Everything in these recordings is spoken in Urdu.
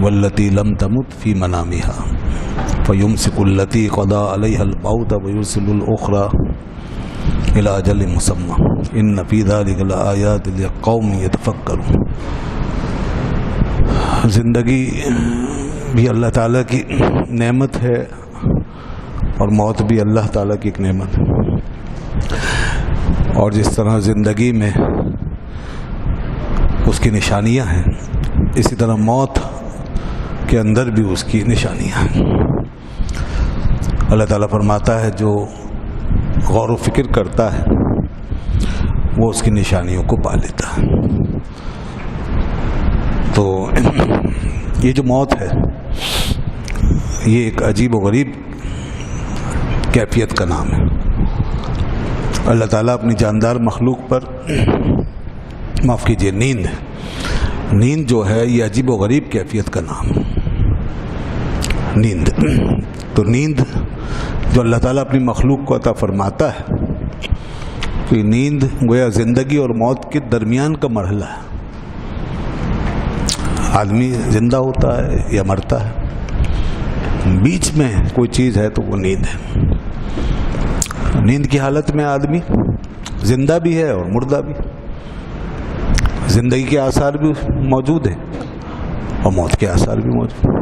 واللتی لم تمت فی منامها فیمسک التی قضا علیها الموت ویرسل الاخری الی اجل مسمی ان فی ذلک لآیات لقوم یتفکرون۔ زندگی بھی اللہ تعالیٰ کی نعمت ہے اور موت بھی اللہ تعالیٰ کی ایک نعمت ہے، اور جس طرح زندگی میں اس کی نشانیاں ہیں اسی طرح موت کے اندر بھی اس کی نشانیاں ہیں۔ اللہ تعالیٰ فرماتا ہے جو غور و فکر کرتا ہے وہ اس کی نشانیوں کو پا لیتا ہے۔ تو یہ جو موت ہے یہ ایک عجیب و غریب کیفیت کا نام ہے۔ اللہ تعالیٰ اپنی جاندار مخلوق پر معاف کیجیے نیند جو ہے یہ عجیب و غریب کیفیت کا نام ہے۔ نیند تو نیند جو اللہ تعالیٰ اپنی مخلوق کو عطا فرماتا ہے تو یہ نیند گویا زندگی اور موت کے درمیان کا مرحلہ ہے۔ آدمی زندہ ہوتا ہے یا مرتا ہے، بیچ میں کوئی چیز ہے تو وہ نیند ہے۔ نیند کی حالت میں آدمی زندہ بھی ہے اور مردہ بھی، زندگی کے آثار بھی موجود ہیں اور موت کے آثار بھی موجود ہیں۔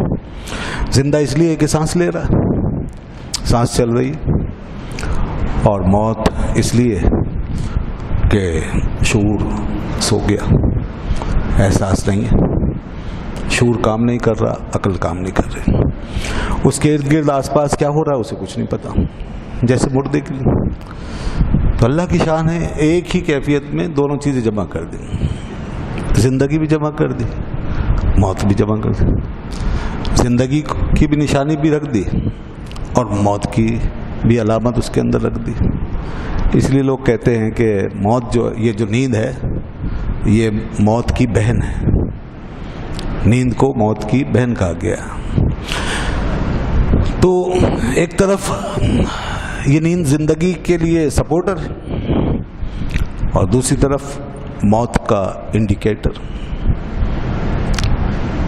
زندہ اس لیے کہ سانس لے رہا ہے، سانس چل رہی ہے، اور موت اس لیے کہ شعور سو گیا، احساس نہیں ہے، شعور کام نہیں کر رہا، عقل کام نہیں کر رہی، اس کے ارد گرد آس پاس کیا ہو رہا ہے اسے کچھ نہیں پتا، جیسے مردے کی۔ تو اللہ کی شان ہے ایک ہی کیفیت میں دونوں چیزیں جمع کر دی، زندگی بھی جمع کر دی، موت بھی جمع کر دی، زندگی کی بھی نشانی بھی رکھ دی اور موت کی بھی علامت اس کے اندر رکھ دی۔ اس لیے لوگ کہتے ہیں کہ موت یہ جو نیند ہے یہ موت کی بہن ہے، نیند کو موت کی بہن کہا گیا۔ تو ایک طرف یہ نیند زندگی کے لیے سپورٹر ہے اور دوسری طرف موت کا انڈیکیٹر۔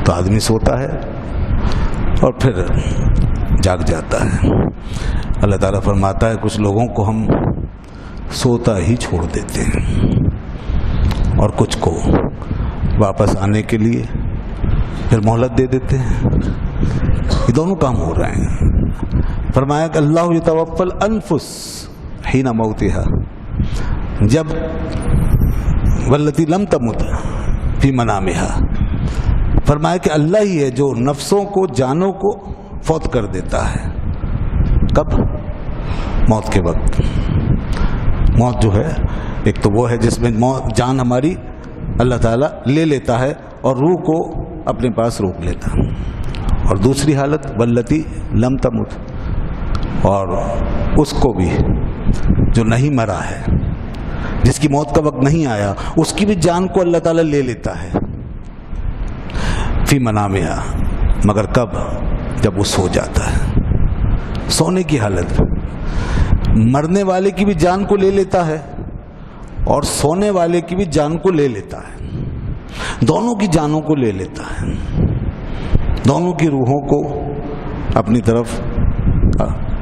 تو آدمی سوتا ہے اور پھر جاگ جاتا ہے۔ اللہ تعالیٰ فرماتا ہے کچھ لوگوں کو ہم سوتا ہی چھوڑ دیتے ہیں اور کچھ کو واپس آنے کے لیے پھر مہلت دے دیتے ہیں۔ یہ دونوں کام ہو رہے ہیں۔ فرمایا کہ اللہ یتوفی الانفس حین موتها، جب واللتی لم تمت فی منامها، فرمایا کہ اللہ ہی ہے جو نفسوں کو، جانوں کو فوت کر دیتا ہے۔ کب؟ موت کے وقت۔ موت جو ہے ایک تو وہ ہے جس میں جان ہماری اللہ تعالیٰ لے لیتا ہے اور روح کو اپنے پاس روک لیتا ہے، اور دوسری حالت واللتی لم تمت، اور اس کو بھی جو نہیں مرا ہے، جس کی موت کا وقت نہیں آیا، اس کی بھی جان کو اللہ تعالیٰ لے لیتا ہے فی منامها، مگر کب؟ جب وہ سو جاتا ہے، سونے کی حالت۔ مرنے والے کی بھی جان کو لے لیتا ہے اور سونے والے کی بھی جان کو لے لیتا ہے، دونوں کی جانوں کو لے لیتا ہے، دونوں کی روحوں کو اپنی طرف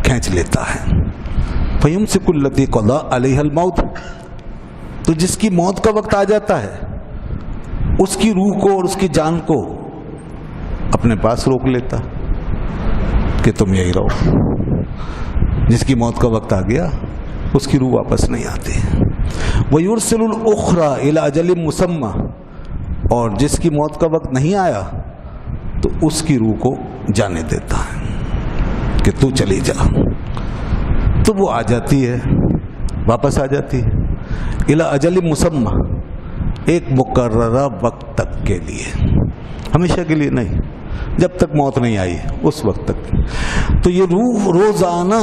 کھینچ لیتا ہے۔ فیمسک التی قضا علیہ الموت، تو جس کی موت کا وقت آ جاتا ہے اس کی روح کو اور اس کی جان کو اپنے پاس روک لیتا کہ تم یہی رہو۔ جس کی موت کا وقت آ گیا اس کی روح واپس نہیں آتی۔ وَيُرْسِلُ الْأُخْرَى إِلَىٰ أَجَلٍ مُّسَمًّى، اور جس کی موت کا وقت نہیں آیا تو اس کی روح کو جانے دیتا ہے کہ تو چلی جا، تو وہ آ جاتی ہے، واپس آ جاتی ہے إِلَىٰ أَجَلٍ مُّسَمًّى، ایک مقررہ وقت تک کے لیے، ہمیشہ کے لیے نہیں، جب تک موت نہیں آئی اس وقت تک۔ تو یہ روح روزانہ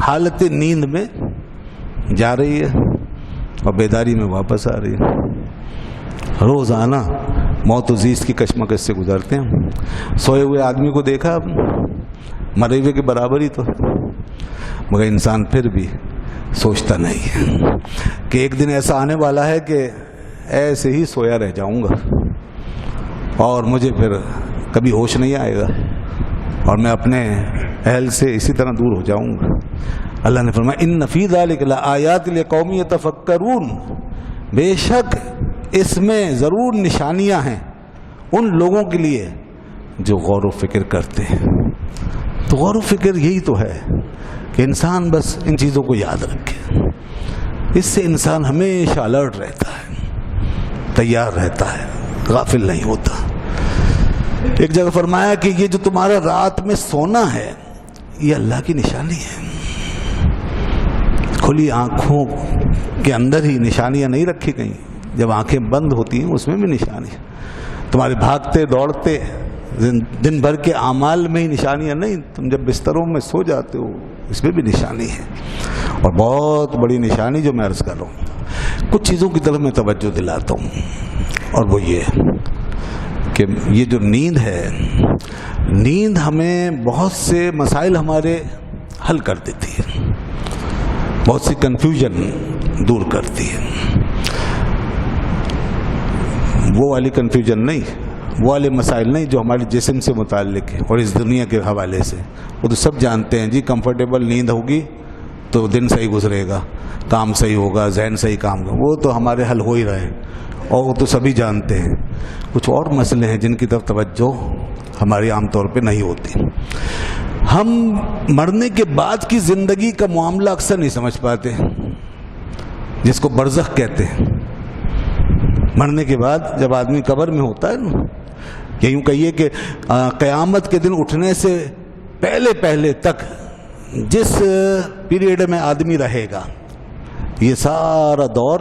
حالت نیند میں جا رہی ہے اور بیداری میں واپس آ رہی ہے۔ روزانہ موت و زیست کی کشمکش سے گزرتے ہیں۔ سوئے ہوئے آدمی کو دیکھا آپ، مرے ہوئے کے برابر ہی تو ہے، مگر انسان پھر بھی سوچتا نہیں ہے کہ ایک دن ایسا آنے والا ہے کہ ایسے ہی سویا رہ جاؤں گا اور مجھے پھر کبھی ہوش نہیں آئے گا اور میں اپنے اہل سے اسی طرح دور ہو جاؤں گا. اللہ نے فرمایا ان فی ذلک لآیات لقوم یتفکرون، بے شک اس میں ضرور نشانیاں ہیں ان لوگوں کے لیے جو غور و فکر کرتے ہیں. تو غور و فکر یہی تو ہے کہ انسان بس ان چیزوں کو یاد رکھے. اس سے انسان ہمیشہ الرٹ رہتا ہے، تیار رہتا ہے، غافل نہیں ہوتا. ایک جگہ فرمایا کہ یہ جو تمہارا رات میں سونا ہے یہ اللہ کی نشانی ہے. کھلی آنکھوں کے اندر ہی نشانیاں نہیں رکھی گئیں، جب آنکھیں بند ہوتی ہیں اس میں بھی نشانی ہے. تمہارے بھاگتے دوڑتے دن بھر کے اعمال میں ہی نشانیاں نہیں، تم جب بستروں میں سو جاتے ہو اس میں بھی نشانی ہے. اور بہت بڑی نشانی جو میں عرض کر رہا ہوں، کچھ چیزوں کی طرف میں توجہ دلاتا ہوں، اور وہ یہ کہ یہ جو نیند ہے، نیند ہمیں بہت سے مسائل ہمارے حل کر دیتی ہے، بہت سی کنفیوژن دور کرتی ہے. وہ والی کنفیوژن نہیں، وہ والے مسائل نہیں جو ہمارے جسم سے متعلق ہے اور اس دنیا کے حوالے سے. وہ تو سب جانتے ہیں جی، کمفرٹیبل نیند ہوگی تو دن صحیح گزرے گا، کام صحیح ہوگا، ذہن صحیح کام ہوگا. وہ تو ہمارے حل ہو ہی رہے اور وہ تو سبھی جانتے ہیں. کچھ اور مسئلے ہیں جن کی طرف توجہ ہماری عام طور پہ نہیں ہوتی. ہم مرنے کے بعد کی زندگی کا معاملہ اکثر نہیں سمجھ پاتے، جس کو برزخ کہتے ہیں. مرنے کے بعد جب آدمی قبر میں ہوتا ہے نا، یا یوں کہیے کہ قیامت کے دن اٹھنے سے پہلے تک جس پیریڈ میں آدمی رہے گا، یہ سارا دور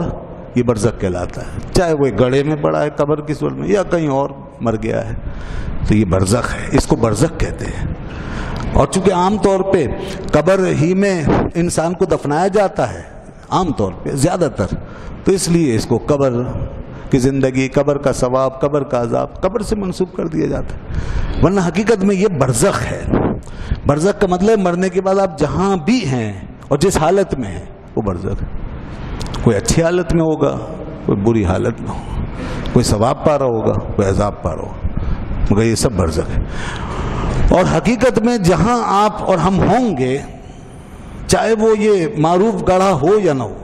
یہ برزخ کہلاتا ہے. چاہے وہ گڑھے میں پڑا ہے قبر کی صورت میں یا کہیں اور مر گیا ہے، تو یہ برزخ ہے، اس کو برزخ کہتے ہیں. اور چونکہ عام طور پہ قبر ہی میں انسان کو دفنایا جاتا ہے، عام طور پہ زیادہ تر، تو اس لیے اس کو قبر کی زندگی، قبر کا ثواب، قبر کا عذاب قبر سے منسوب کر دیا جاتا ہے. ورنہ حقیقت میں یہ برزخ ہے. برزخ کا مطلب مرنے کے بعد آپ جہاں بھی ہیں اور جس حالت میں ہیں وہ برزخ ہے. کوئی اچھی حالت میں ہوگا، کوئی بری حالت میں ہوگا، کوئی ثواب پا رہا ہوگا، کوئی عذاب پا رہا ہوگا، مگر یہ سب برزخ ہے. اور حقیقت میں جہاں آپ اور ہم ہوں گے، چاہے وہ یہ معروف گڑھا ہو یا نہ ہو،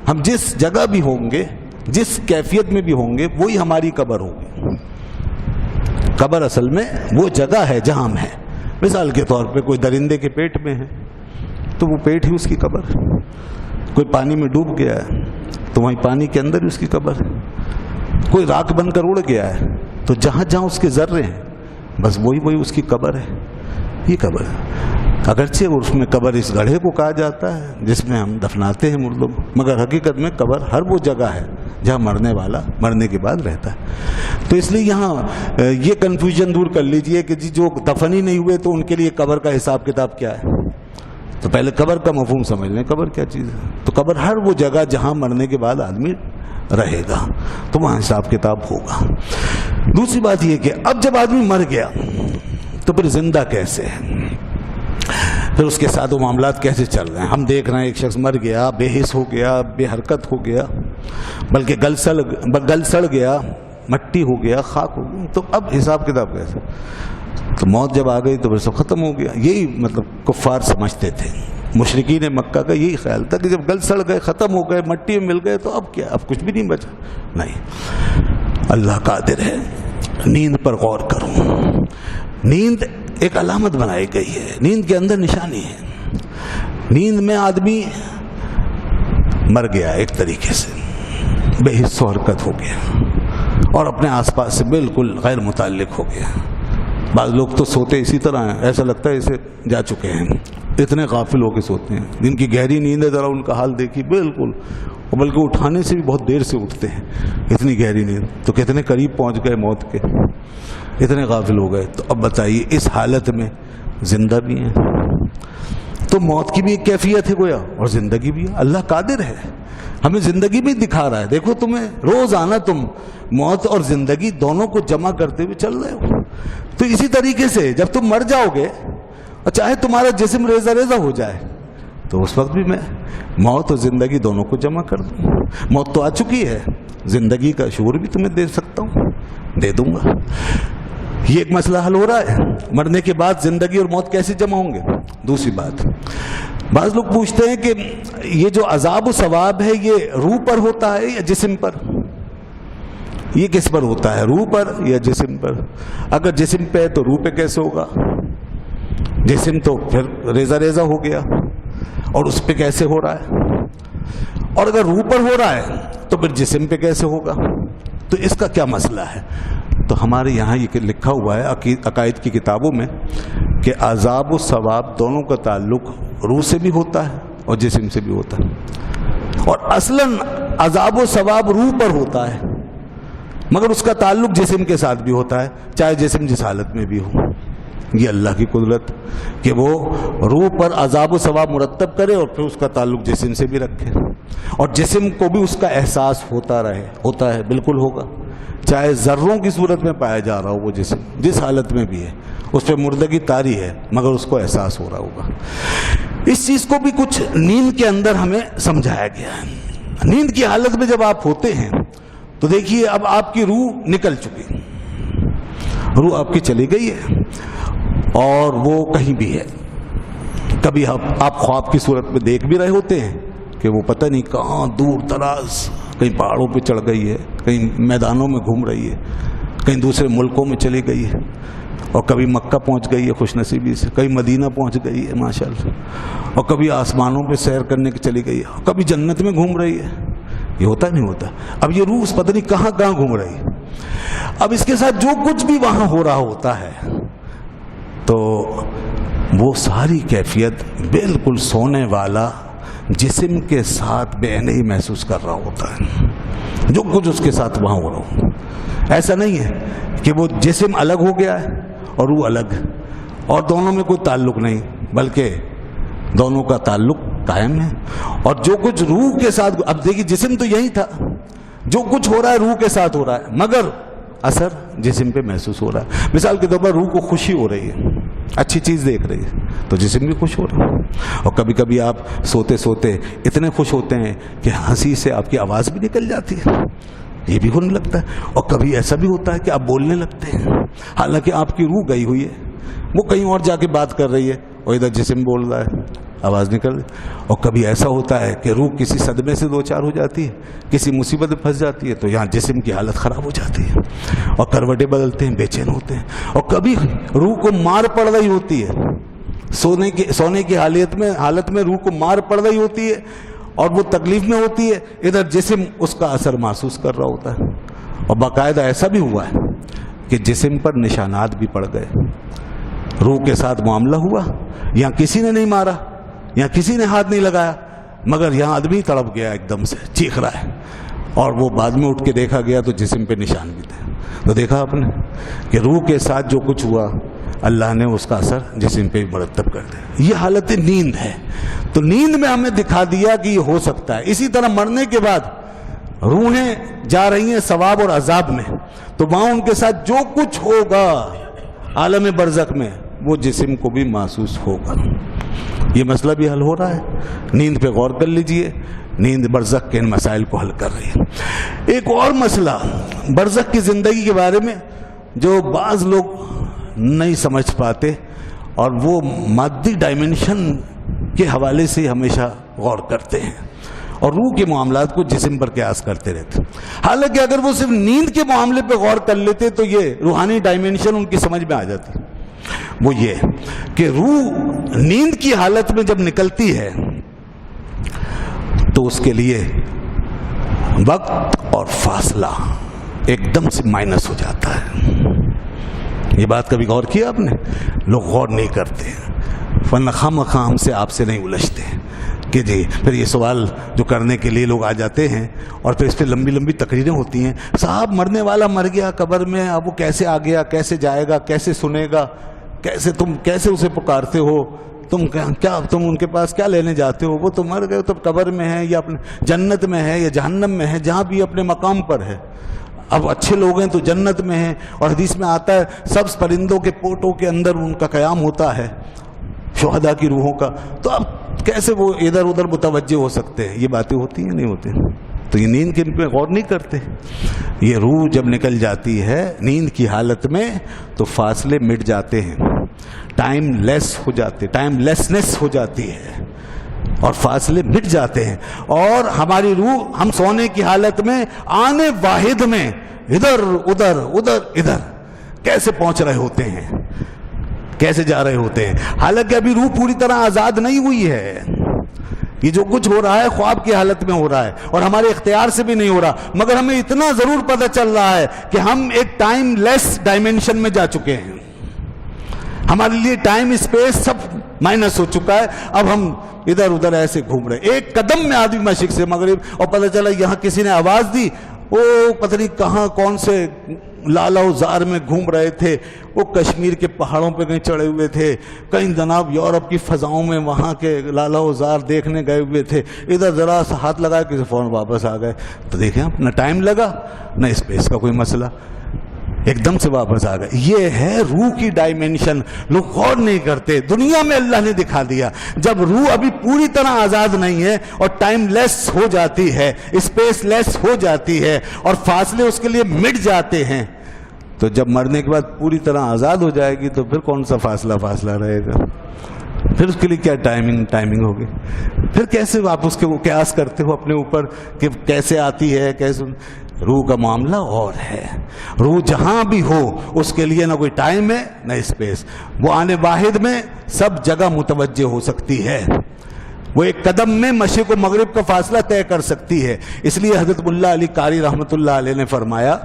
ہم جس جگہ بھی ہوں گے، جس کیفیت میں بھی ہوں گے، وہی ہماری قبر ہوگی. قبر اصل میں وہ جگہ ہے جہاں ہم ہیں. مثال کے طور پہ کوئی درندے کے پیٹ میں ہے تو وہ پیٹ ہی اس کی قبر. کوئی پانی میں ڈوب گیا ہے تو وہیں پانی کے اندر ہی اس کی قبر. کوئی راکھ بن کر اڑ گیا ہے تو جہاں جہاں اس کے ذرے ہیں بس وہی اس کی قبر ہے. یہ قبر ہے. اگرچہ اس میں قبر اس گڑھے کو کہا جاتا ہے جس میں ہم دفناتے ہیں مردوں کو، مگر حقیقت میں قبر ہر وہ جگہ ہے جہاں مرنے والا مرنے کے بعد رہتا ہے. تو اس لیے یہاں یہ کنفیوژن دور کر لیجئے کہ جی جو دفن ہی نہیں ہوئے تو ان کے لیے قبر کا حساب کتاب کیا ہے. تو پہلے قبر کا مفہوم سمجھ لیں، قبر کیا چیز ہے. تو قبر ہر وہ جگہ جہاں مرنے کے بعد آدمی رہے گا، تو وہاں حساب کتاب ہوگا. دوسری بات یہ کہ اب جب آدمی مر گیا تو پھر زندہ کیسے ہے، پھر اس کے ساتھ وہ معاملات کیسے چل رہے ہیں. ہم دیکھ رہے ہیں ایک شخص مر گیا، بے حس ہو گیا، بے حرکت ہو گیا، بلکہ گل سڑ گیا، مٹی ہو گیا، خاک ہو گیا. تو اب حساب کتاب کیسے؟ تو موت جب آ گئی تو پھر سب ختم ہو گیا. یہی مطلب کفار سمجھتے تھے. مشرکین مکہ کا یہی خیال تھا کہ جب گل سڑ گئے، ختم ہو گئے، مٹی میں مل گئے تو اب کیا، اب کچھ بھی نہیں بچا. نہیں، اللہ قادر ہے. نیند پر غور کرو. نیند ایک علامت بنائی گئی ہے، نیند کے اندر نشانی ہے. نیند میں آدمی مر گیا ایک طریقے سے، بے حس و حرکت ہو گیا اور اپنے آس پاس سے بالکل غیر متعلق ہو گیا. بعض لوگ تو سوتے اسی طرح ہیں، ایسا لگتا ہے اسے جا چکے ہیں، اتنے غافل ہو کے سوتے ہیں. جن کی گہری نیند ہے ذرا ان کا حال دیکھیے، بالکل، بلکہ اٹھانے سے بھی بہت دیر سے اٹھتے ہیں، اتنی گہری نیند. تو کتنے قریب پہنچ گئے موت کے، اتنے غافل ہو گئے. تو اب بتائیے اس حالت میں زندہ بھی ہیں. تو موت کی بھی ایک کیفیت ہے گویا اور زندگی بھی ہے. اللہ قادر ہے، ہمیں زندگی بھی دکھا رہا ہے. دیکھو تمہیں روزانہ تم موت اور زندگی دونوں کو جمع کرتے ہوئے چل رہے ہو. تو اسی طریقے سے جب تم مر جاؤ گے اور چاہے تمہارا جسم ریزہ ریزہ ہو جائے تو اس وقت بھی میں موت اور زندگی دونوں کو جمع کر دوں. موت تو آ چکی ہے، زندگی کا شعور بھی تمہیں دے سکتا ہوں، دے دوں گا. یہ ایک مسئلہ حل ہو رہا ہے. مرنے کے بعد زندگی اور موت کیسے جمع ہوں گے؟ دوسری بات، بعض لوگ پوچھتے ہیں کہ یہ جو عذاب و ثواب ہے یہ روح پر ہوتا ہے یا جسم پر؟ یہ کس پر ہوتا ہے، روح پر یا جسم پر؟ اگر جسم پہ ہے تو روح پہ کیسے ہوگا؟ جسم تو پھر ریزہ ریزہ ہو گیا، اور اس پہ کیسے ہو رہا ہے؟ اور اگر روح پر ہو رہا ہے تو پھر جسم پہ کیسے ہوگا؟ تو اس کا کیا مسئلہ ہے؟ تو ہمارے یہاں یہ لکھا ہوا ہے عقائد کی کتابوں میں کہ عذاب و ثواب دونوں کا تعلق روح سے بھی ہوتا ہے اور جسم سے بھی ہوتا ہے، اور اصلاً عذاب و ثواب روح پر ہوتا ہے، مگر اس کا تعلق جسم کے ساتھ بھی ہوتا ہے، چاہے جسم جس حالت میں بھی ہو. یہ اللہ کی قدرت کہ وہ روح پر عذاب و ثواب مرتب کرے اور پھر اس کا تعلق جسم سے بھی رکھے، اور جسم کو بھی اس کا احساس ہوتا ہے، بالکل ہوگا، چاہے ذروں کی صورت میں پایا جا رہا ہو وہ جسم، جس حالت میں بھی ہے، اس پہ مردگی طاری ہے مگر اس کو احساس ہو رہا ہوگا. اس چیز کو بھی کچھ نیند کے اندر ہمیں سمجھایا گیا ہے. نیند کی حالت میں جب آپ ہوتے ہیں تو دیکھیے اب آپ کی روح نکل چکی، روح آپ کی چلی گئی ہے اور وہ کہیں بھی ہے. کبھی آپ خواب کی صورت میں دیکھ بھی رہے ہوتے ہیں کہ وہ پتہ نہیں کہاں دور دراز کہیں پہاڑوں پہ چڑھ گئی ہے، کہیں میدانوں میں گھوم رہی ہے، کہیں دوسرے ملکوں میں چلی گئی ہے، اور کبھی مکہ پہنچ گئی ہے خوش نصیبی سے، کہیں مدینہ پہنچ گئی ہے ماشاءاللہ، اور کبھی آسمانوں پہ سیر کرنے کی چلی گئی ہے، کبھی جنت میں گھوم رہی ہے. یہ ہوتا نہیں ہوتا؟ اب یہ روح پتہ نہیں کہاں گھوم رہی ہے. اب اس کے ساتھ جو کچھ بھی وہاں ہو رہا ہوتا ہے تو وہ ساری کیفیت بالکل سونے والا جسم کے ساتھ بے عینی محسوس کر رہا ہوتا ہے، جو کچھ اس کے ساتھ وہاں ہو رہا ہو. ایسا نہیں ہے کہ وہ جسم الگ ہو گیا ہے اور روح الگ، اور دونوں میں کوئی تعلق نہیں، بلکہ دونوں کا تعلق قائم ہے. اور جو کچھ روح کے ساتھ، اب دیکھیے جسم تو یہی تھا، جو کچھ ہو رہا ہے روح کے ساتھ ہو رہا ہے، مگر اثر جسم پہ محسوس ہو رہا ہے. مثال کے طور پر روح کو خوشی ہو رہی ہے، اچھی چیز دیکھ رہی ہے تو جسم بھی خوش ہو رہا ہے. اور کبھی کبھی آپ سوتے سوتے اتنے خوش ہوتے ہیں کہ ہنسی سے آپ کی آواز بھی نکل جاتی ہے، یہ بھی ہونے لگتا ہے. اور کبھی ایسا بھی ہوتا ہے کہ آپ بولنے لگتے ہیں، حالانکہ آپ کی روح گئی ہوئی ہے، وہ کہیں اور جا کے بات کر رہی ہے اور ادھر جسم بول رہا ہے، آواز نکل رہی. اور کبھی ایسا ہوتا ہے کہ روح کسی صدمے سے دو چار ہو جاتی ہے، کسی مصیبت میں پھنس جاتی ہے، تو یہاں جسم کی حالت خراب ہو جاتی ہے اور کروٹیں بدلتے ہیں، بے چین ہوتے ہیں. اور کبھی روح کو مار پڑ رہی ہوتی ہے، سونے کی حالت میں روح کو مار پڑ رہی ہوتی ہے اور وہ تکلیف میں ہوتی ہے، ادھر جسم اس کا اثر محسوس کر رہا ہوتا ہے. اور باقاعدہ ایسا بھی ہوا ہے کہ جسم پر نشانات بھی پڑ گئے، روح کے ساتھ معاملہ ہوا، یہاں کسی نے نہیں مارا، یہاں کسی نے ہاتھ نہیں لگایا، مگر یہاں آدمی تڑپ گیا، ایک دم سے چیخ رہا ہے، اور وہ بعد میں اٹھ کے دیکھا گیا تو جسم پہ نشان بھی تھے. تو دیکھا آپ نے کہ روح کے ساتھ جو کچھ ہوا اللہ نے اس کا اثر جسم پہ مرتب کر دیا. یہ حالت نیند ہے. تو نیند میں ہمیں دکھا دیا کہ یہ ہو سکتا ہے. اسی طرح مرنے کے بعد روحیں جا رہی ہیں ثواب اور عذاب میں، تو وہاں ان کے ساتھ جو کچھ ہوگا عالم برزخ میں وہ جسم کو بھی محسوس ہوگا. یہ مسئلہ بھی حل ہو رہا ہے. نیند پہ غور کر لیجئے، نیند برزخ کے ان مسائل کو حل کر رہی ہے. ایک اور مسئلہ برزخ کی زندگی کے بارے میں جو بعض لوگ نہیں سمجھ پاتے، اور وہ مادی ڈائمنشن کے حوالے سے ہمیشہ غور کرتے ہیں اور روح کے معاملات کو جسم پر قیاس کرتے رہتے. حالانکہ اگر وہ صرف نیند کے معاملے پہ غور کر لیتے تو یہ روحانی ڈائمنشن ان کی سمجھ میں آ جاتی. وہ یہ کہ روح نیند کی حالت میں جب نکلتی ہے تو اس کے لیے وقت اور فاصلہ ایک دم سے مائنس ہو جاتا ہے. یہ بات کبھی غور کیا آپ نے؟ لوگ غور نہیں کرتے، ورنہ خواہ ہم سے آپ سے نہیں الجھتے کہ جی پھر یہ سوال جو کرنے کے لیے لوگ آ جاتے ہیں اور پھر اس پہ لمبی لمبی تقریریں ہوتی ہیں. صاحب مرنے والا مر گیا قبر میں، اب وہ کیسے آ گیا، کیسے جائے گا، کیسے سنے گا، تم کیسے اسے پکارتے ہو، تم ان کے پاس کیا لینے جاتے ہو، وہ تو مر گئے، تو قبر میں ہے یا اپنے جنت میں ہے یا جہنم میں ہے، جہاں بھی اپنے مقام پر ہے. اب اچھے لوگ ہیں تو جنت میں ہیں، اور حدیث میں آتا ہے سبز پرندوں کے پوٹوں کے اندر ان کا قیام ہوتا ہے، شہداء کی روحوں کا. تو اب کیسے وہ ادھر ادھر متوجہ ہو سکتے ہیں؟ یہ باتیں ہوتی ہیں نہیں ہوتی؟ تو یہ نیند کے پہ غور نہیں کرتے. یہ روح جب نکل جاتی ہے نیند کی حالت میں تو فاصلے مٹ جاتے ہیں، ٹائم لیس ہو جاتے، ٹائم لیسنس ہو جاتی ہے اور فاصلے مٹ جاتے ہیں. اور ہماری روح ہم سونے کی حالت میں آنے واحد میں ادھر ادھر ادھر ادھر کیسے پہنچ رہے ہوتے ہیں، کیسے جا رہے ہوتے ہیں، حالانکہ ابھی روح پوری طرح آزاد نہیں ہوئی ہے. یہ جو کچھ ہو رہا ہے خواب کی حالت میں ہو رہا ہے اور ہمارے اختیار سے بھی نہیں ہو رہا، مگر ہمیں اتنا ضرور پتہ چل رہا ہے کہ ہم ایک ٹائم لیس ڈائمینشن میں جا چکے ہیں. ہمارے لیے ٹائم اسپیس سب مائنس ہو چکا ہے. اب ہم ادھر ادھر ایسے گھوم رہے، ایک قدم میں آدمی مشرق سے مغرب، اور پتہ چلا یہاں کسی نے آواز دی، وہ پتہ نہیں کہاں کون سے لالا وزار میں گھوم رہے تھے، وہ کشمیر کے پہاڑوں پہ کہیں چڑھے ہوئے تھے، کہیں جناب یورپ کی فضاؤں میں وہاں کے لالا وزار دیکھنے گئے ہوئے تھے، ادھر ذرا سا ہاتھ لگایا کسی فوراً واپس آ گئے. تو دیکھیں نہ ٹائم لگا نہ اسپیس کا کوئی مسئلہ، ایک دم سے واپس آ گئے. یہ ہے روح کی ڈائمینشن. لوگ غور نہیں کرتے. دنیا میں اللہ نے دکھا دیا جب روح ابھی پوری طرح آزاد نہیں ہے اور ٹائم لیس ہو جاتی ہے، اسپیس لیس ہو جاتی ہے اور فاصلے اس کے لیے مٹ جاتے ہیں، تو جب مرنے کے بعد پوری طرح آزاد ہو جائے گی تو پھر کون سا فاصلہ رہے گا، پھر اس کے لیے کیا ٹائمنگ ہوگی. پھر کیسے آپ اس کے قیاس کرتے ہو اپنے اوپر کہ کیسے آتی ہے کیسے. روح کا معاملہ اور ہے. روح جہاں بھی ہو اس کے لیے نہ کوئی ٹائم ہے نہ اسپیس. وہ آنے واحد میں سب جگہ متوجہ ہو سکتی ہے. وہ ایک قدم میں مشرق و مغرب کا فاصلہ طے کر سکتی ہے. اس لیے حضرت ملا علی قاری رحمۃ اللہ علیہ نے فرمایا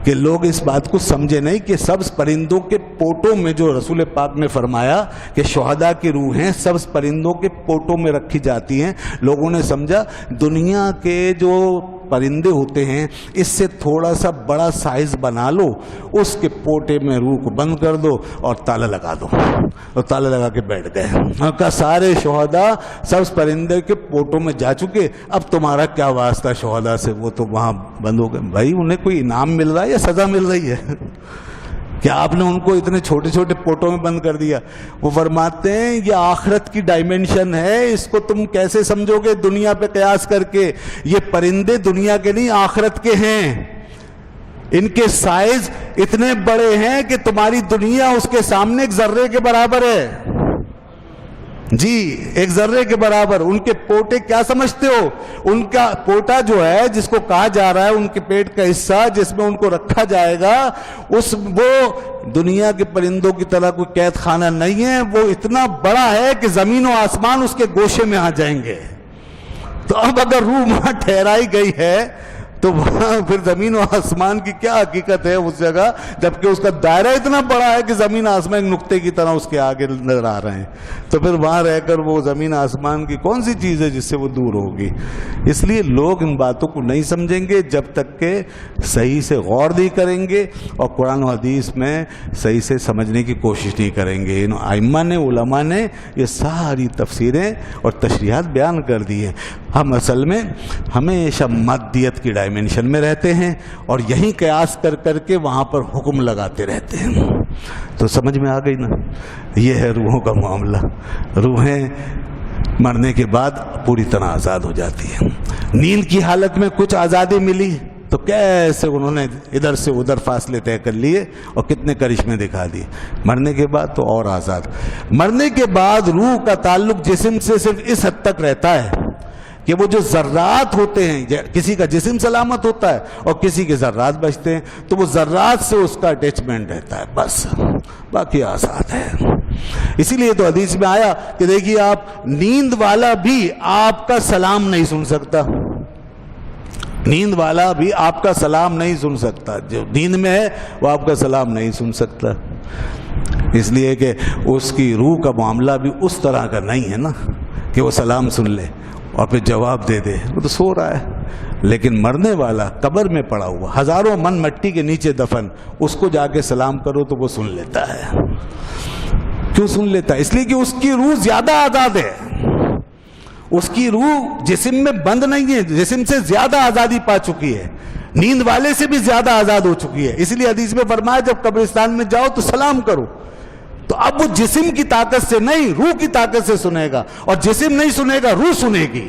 کہ لوگ اس بات کو سمجھے نہیں کہ سبز پرندوں کے پوٹوں میں، جو رسول پاک نے فرمایا کہ شہداء کی روحیں سبز پرندوں کے پوٹوں میں رکھی جاتی ہیں، لوگوں نے سمجھا دنیا کے جو پرندے ہوتے ہیں اس سے تھوڑا سا بڑا سائز بنا لو، اس کے پوٹے میں روح کو بند کر دو اور تالا لگا دو، اور تالا لگا کے بیٹھ گئے. کا سارے شہداء سبز پرندے کے پوٹوں میں جا چکے، اب تمہارا کیا واسطہ شہداء سے، وہ تو وہاں بند ہو گئے. بھائی انہیں کوئی انعام مل رہا ہے یا سزا مل رہی ہے کہ آپ نے ان کو اتنے چھوٹے چھوٹے پوٹوں میں بند کر دیا؟ وہ فرماتے ہیں یہ آخرت کی ڈائمینشن ہے، اس کو تم کیسے سمجھو گے دنیا پہ قیاس کر کے؟ یہ پرندے دنیا کے نہیں آخرت کے ہیں. ان کے سائز اتنے بڑے ہیں کہ تمہاری دنیا اس کے سامنے ایک ذرے کے برابر ہے. جی ایک ذرے کے برابر. ان کے پوٹے کیا سمجھتے ہو؟ ان کا پوٹا جو ہے جس کو کہا جا رہا ہے ان کے پیٹ کا حصہ جس میں ان کو رکھا جائے گا، وہ دنیا کے پرندوں کی طرح کوئی قید خانہ نہیں ہے. وہ اتنا بڑا ہے کہ زمین و آسمان اس کے گوشے میں آ جائیں گے. تو اب اگر روح وہاں ٹھہرائی گئی ہے تو وہاں پھر زمین و آسمان کی کیا حقیقت ہے اس جگہ، جبکہ اس کا دائرہ اتنا بڑا ہے کہ زمین آسمان ایک نقطے کی طرح اس کے آگے نظر آ رہے ہیں. تو پھر وہاں رہ کر وہ زمین آسمان کی کون سی چیز ہے جس سے وہ دور ہوگی؟ اس لیے لوگ ان باتوں کو نہیں سمجھیں گے جب تک کہ صحیح سے غور نہیں کریں گے اور قرآن و حدیث میں صحیح سے سمجھنے کی کوشش نہیں کریں گے. ان ائمہ نے، علماء نے یہ ساری تفسیریں اور تشریحات بیان کر دی ہیں. ہم اصل میں ہمیشہ مادیت کی ڈائمینشن میں رہتے ہیں اور یہی قیاس کر کر کے وہاں پر حکم لگاتے رہتے ہیں. تو سمجھ میں آ گئی نا؟ یہ ہے روحوں کا معاملہ. روحیں مرنے کے بعد پوری طرح آزاد ہو جاتی ہیں. نیند کی حالت میں کچھ آزادی ملی تو کیسے انہوں نے ادھر سے ادھر فاصلے طے کر لیے اور کتنے کرشمے دکھا دیے. مرنے کے بعد تو اور آزاد. مرنے کے بعد روح کا تعلق جسم سے صرف اس حد تک رہتا ہے کہ وہ جو ذرات ہوتے ہیں، کسی کا جسم سلامت ہوتا ہے اور کسی کے ذرات بچتے ہیں، تو وہ ذرات سے اس کا اٹیچمنٹ رہتا ہے، بس باقی آزاد ہے. اسی لیے تو حدیث میں آیا کہ دیکھیے آپ نیند والا بھی آپ کا سلام نہیں سن سکتا. نیند والا بھی آپ کا سلام نہیں سن سکتا. جو نیند میں ہے وہ آپ کا سلام نہیں سن سکتا، اس لیے کہ اس کی روح کا معاملہ بھی اس طرح کا نہیں ہے نا کہ وہ سلام سن لے اور پھر جواب دے دے. وہ تو سو رہا ہے. لیکن مرنے والا قبر میں پڑا ہوا، ہزاروں من مٹی کے نیچے دفن، اس کو جا کے سلام کرو تو وہ سن لیتا ہے. کیوں سن لیتا ہے؟ اس لیے کہ اس کی روح زیادہ آزاد ہے. اس کی روح جسم میں بند نہیں ہے، جسم سے زیادہ آزادی پا چکی ہے، نیند والے سے بھی زیادہ آزاد ہو چکی ہے. اس لیے حدیث میں فرمایا جب قبرستان میں جاؤ تو سلام کرو. تو اب وہ جسم کی طاقت سے نہیں، روح کی طاقت سے سنے گا، اور جسم نہیں سنے گا، روح سنے گی.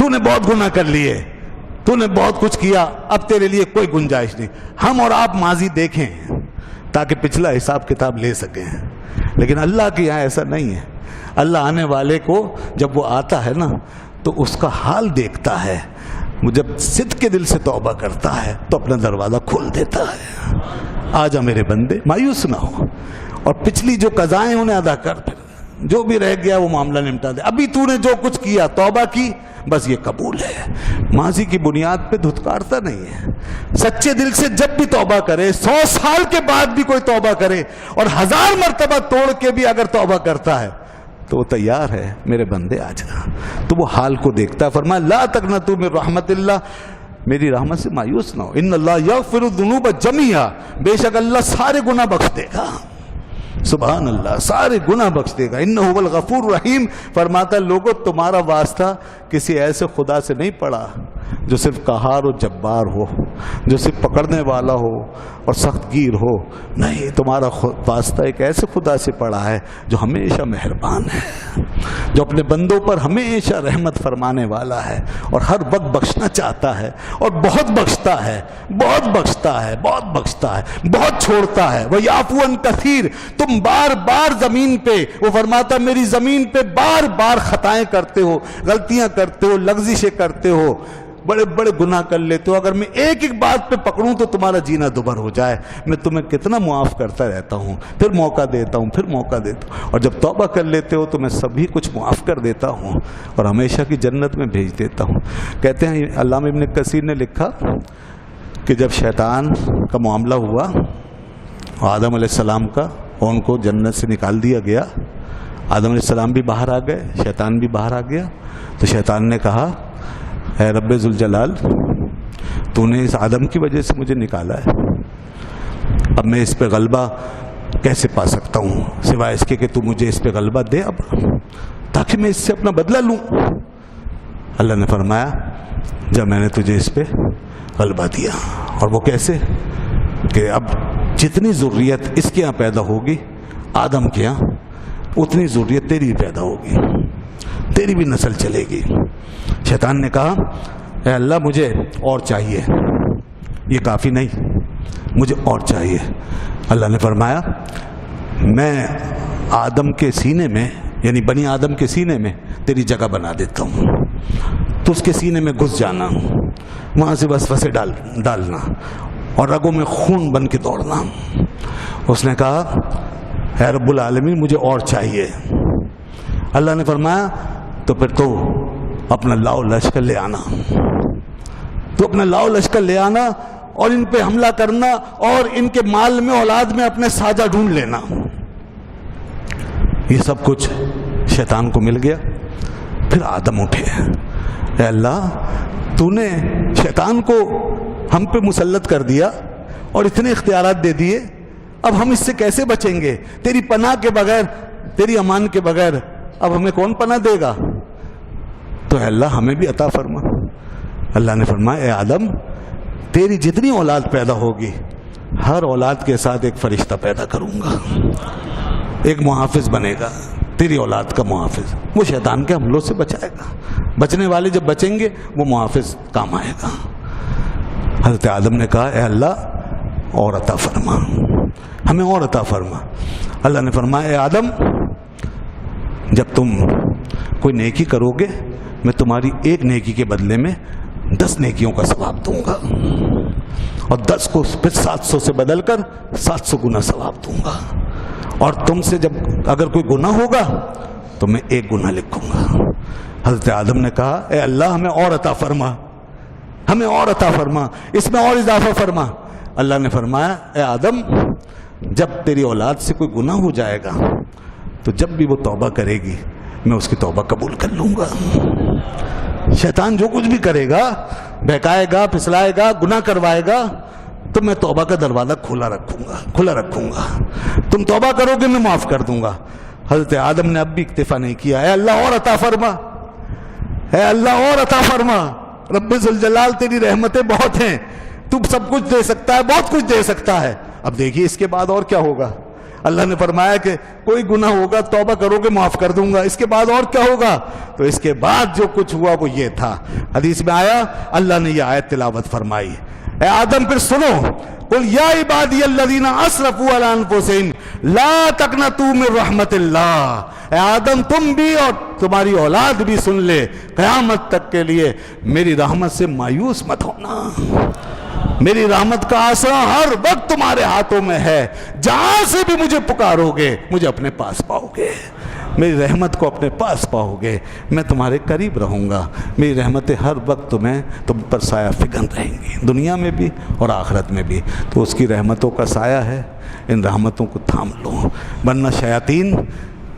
تو نے بہت گناہ کر لیے، تو نے بہت کچھ کیا، اب تیرے لیے کوئی گنجائش نہیں۔ ہم اور آپ ماضی دیکھیں تاکہ پچھلا حساب کتاب لے سکیں، لیکن اللہ کے یہاں ایسا نہیں ہے۔ اللہ آنے والے کو جب وہ آتا ہے نا تو اس کا حال دیکھتا ہے، وہ جب صدق کے دل سے توبہ کرتا ہے تو اپنا دروازہ کھول دیتا ہے، آجا میرے بندے مایوس نہ ہو، اور پچھلی جو قضائیں انہیں ادا کر، پھر جو بھی رہ گیا وہ معاملہ نمٹا دے۔ ابھی تو نے جو کچھ کیا توبہ کی، بس یہ قبول ہے۔ ماضی کی بنیاد پہ دھتکارتا نہیں ہے، سچے دل سے جب بھی توبہ کرے، 100 سال کے بعد بھی کوئی توبہ کرے اور 1000 مرتبہ توڑ کے بھی اگر توبہ کرتا ہے تو وہ تیار ہے، میرے بندے آ جا۔ تو وہ حال کو دیکھتا ہے۔ فرمایا لا تقنطوا من رحمت اللہ، میری رحمت سے مایوس نہ ہو، ان اللہ یغفر الذنوب جميعا، بے شک اللہ سارے گناہ بخش دے گا، سبحان اللہ، سارے گناہ بخش دے گا۔ انہ هو الغفور الرحیم، فرماتا ہے لوگوں تمہارا واسطہ کسی ایسے خدا سے نہیں پڑا جو صرف قہار و جبار ہو، جو صرف پکڑنے والا ہو اور سخت گیر ہو، نہیں، تمہارا واسطہ ایک ایسے خدا سے پڑا ہے جو ہمیشہ مہربان ہے، جو اپنے بندوں پر ہمیشہ رحمت فرمانے والا ہے اور ہر وقت بخشنا چاہتا ہے، اور بہت بخشتا ہے، بہت بخشتا ہے، بہت بخشتا ہے، بہت چھوڑتا ہے۔ وَيَعْفُو عَنْ كَثِيرٍ، تم بار بار زمین پہ، وہ فرماتا میری زمین پہ بار بار خطائیں کرتے ہو، غلطیاں کرتے ہو، لغزشیں کرتے ہو، بڑے بڑے گناہ کر لیتے ہو، اگر میں ایک ایک بات پہ پکڑوں تو تمہارا جینا دوبھر ہو جائے، میں تمہیں کتنا معاف کرتا رہتا ہوں، پھر موقع دیتا ہوں، پھر موقع دیتا ہوں، اور جب توبہ کر لیتے ہو تو میں سبھی کچھ معاف کر دیتا ہوں اور ہمیشہ کی جنت میں بھیج دیتا ہوں۔ کہتے ہیں علامہ ابن کثیر نے لکھا کہ جب شیطان کا معاملہ ہوا آدم علیہ السلام کا، اور ان کو جنت سے نکال دیا گیا، آدم علیہ السلام بھی باہر آ گئے، شیطان بھی باہر آ گیا، تو شیطان نے کہا اے رب ذوالجلال، تو نے اس آدم کی وجہ سے مجھے نکالا ہے، اب میں اس پہ غلبہ کیسے پا سکتا ہوں سوائے اس کے کہ تو مجھے اس پہ غلبہ دے اب، تاکہ میں اس سے اپنا بدلہ لوں۔ اللہ نے فرمایا جب میں نے تجھے اس پہ غلبہ دیا، اور وہ کیسے کہ اب جتنی ذریت اس کے ہاں پیدا ہوگی آدم کے ہاں، اتنی ذریت تیری بھی پیدا ہوگی، تیری بھی نسل چلے گی۔ شیطان نے کہا اے اللہ مجھے اور چاہیے، یہ کافی نہیں، مجھے اور چاہیے۔ اللہ نے فرمایا میں آدم کے سینے میں، یعنی بنی آدم کے سینے میں تیری جگہ بنا دیتا ہوں، تو اس کے سینے میں گھس جانا، وہاں سے وسوسے ڈالنا اور رگوں میں خون بن کے دوڑنا۔ اس نے کہا اے رب العالمین مجھے اور چاہیے۔ اللہ نے فرمایا تو پھر تو اپنا لاؤ لشکر لے آنا، تو اپنا لاؤ لشکر لے آنا اور ان پہ حملہ کرنا اور ان کے مال میں اولاد میں اپنے ساجہ ڈھونڈ لینا۔ یہ سب کچھ شیطان کو مل گیا۔ پھر آدم اٹھے، اے اللہ تو نے شیطان کو ہم پہ مسلط کر دیا اور اتنے اختیارات دے دیے، اب ہم اس سے کیسے بچیں گے؟ تیری پناہ کے بغیر، تیری امان کے بغیر اب ہمیں کون پناہ دے گا؟ تو اے اللہ ہمیں بھی عطا فرما۔ اللہ نے فرمایا اے آدم تیری جتنی اولاد پیدا ہوگی ہر اولاد کے ساتھ ایک فرشتہ پیدا کروں گا، ایک محافظ بنے گا، تیری اولاد کا محافظ، وہ شیطان کے حملوں سے بچائے گا۔ بچنے والے جب بچیں گے وہ محافظ کام آئے گا۔ حضرت آدم نے کہا اے اللہ اور عطا فرما، ہمیں اور عطا فرما۔ اللہ نے فرمایا اے آدم جب تم کوئی نیکی کرو گے میں تمہاری ایک نیکی کے بدلے میں 10 نیکیوں کا ثواب دوں گا، اور 10 کو پھر 700 سے بدل کر 700 گنا ثواب دوں گا، اور تم سے جب اگر کوئی گناہ ہوگا تو میں 1 گناہ لکھوں گا۔ حضرت آدم نے کہا اے اللہ ہمیں اور عطا فرما، ہمیں اور عطا فرما، اس میں اور اضافہ فرما۔ اللہ نے فرمایا اے آدم جب تیری اولاد سے کوئی گناہ ہو جائے گا تو جب بھی وہ توبہ کرے گی میں اس کی توبہ قبول کر لوں گا۔ شیطان جو کچھ بھی کرے گا، بہکائے گا، پھسلائے گا، گناہ کروائے گا، تو میں توبہ کا دروازہ کھلا رکھوں گا۔ تم توبہ کرو گے میں معاف کر دوں گا۔ حضرت آدم نے اب بھی اکتفا نہیں کیا، اے اللہ اور عطا فرما، اے اللہ اور عطا فرما، رب ذوالجلال تیری رحمتیں بہت ہیں، تو سب کچھ دے سکتا ہے، بہت کچھ دے سکتا ہے۔ اب دیکھیے اس کے بعد اور کیا ہوگا۔ اللہ نے فرمایا کہ کوئی گناہ ہوگا توبہ کرو گے معاف کر دوں گا، اس کے بعد اور کیا ہوگا؟ تو اس کے بعد جو کچھ ہوا وہ یہ تھا، حدیث میں آیا اللہ نے یہ آیت تلاوت فرمائی، اے آدم پھر سنو، قل یا عبادی الذین اسرفوا علی انفسہم لا تقنطوا من رحمت اللہ، اے آدم تم بھی اور تمہاری اولاد بھی سن لے، قیامت تک کے لیے میری رحمت سے مایوس مت ہونا، میری رحمت کا آسرا ہر وقت تمہارے ہاتھوں میں ہے، جہاں سے بھی مجھے پکارو گے مجھے اپنے پاس پاؤ گے، میری رحمت کو اپنے پاس پاؤ گے، میں تمہارے قریب رہوں گا، میری رحمتیں ہر وقت تم پر سایہ فگن رہیں گی، دنیا میں بھی اور آخرت میں بھی۔ تو اس کی رحمتوں کا سایہ ہے، ان رحمتوں کو تھام لو، ورنہ شیاطین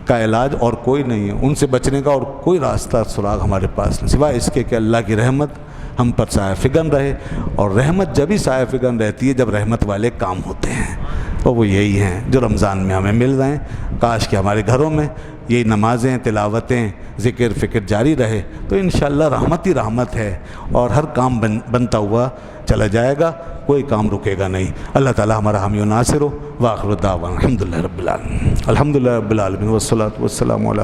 کا علاج اور کوئی نہیں ہے، ان سے بچنے کا اور کوئی راستہ سراغ ہمارے پاس نہیں سوائے اس کے کہ اللہ کی رحمت ہم پر سایہ فگن رہے، اور رحمت جب ہی سایہ فگن رہتی ہے جب رحمت والے کام ہوتے ہیں، اور وہ یہی ہیں جو رمضان میں ہمیں مل رہے ہیں۔ کاش کہ ہمارے گھروں میں یہی نمازیں، تلاوتیں، ذکر فکر جاری رہے تو انشاءاللہ رحمت ہی رحمت ہے، اور ہر کام بنتا ہوا چلا جائے گا، کوئی کام رکے گا نہیں۔ اللہ تعالی ہمارا حامی و ناصر ہو۔ وآخر دعوانا الحمدللہ رب العالمین، الحمدللہ رب العالمین، والصلاۃ والسلام علی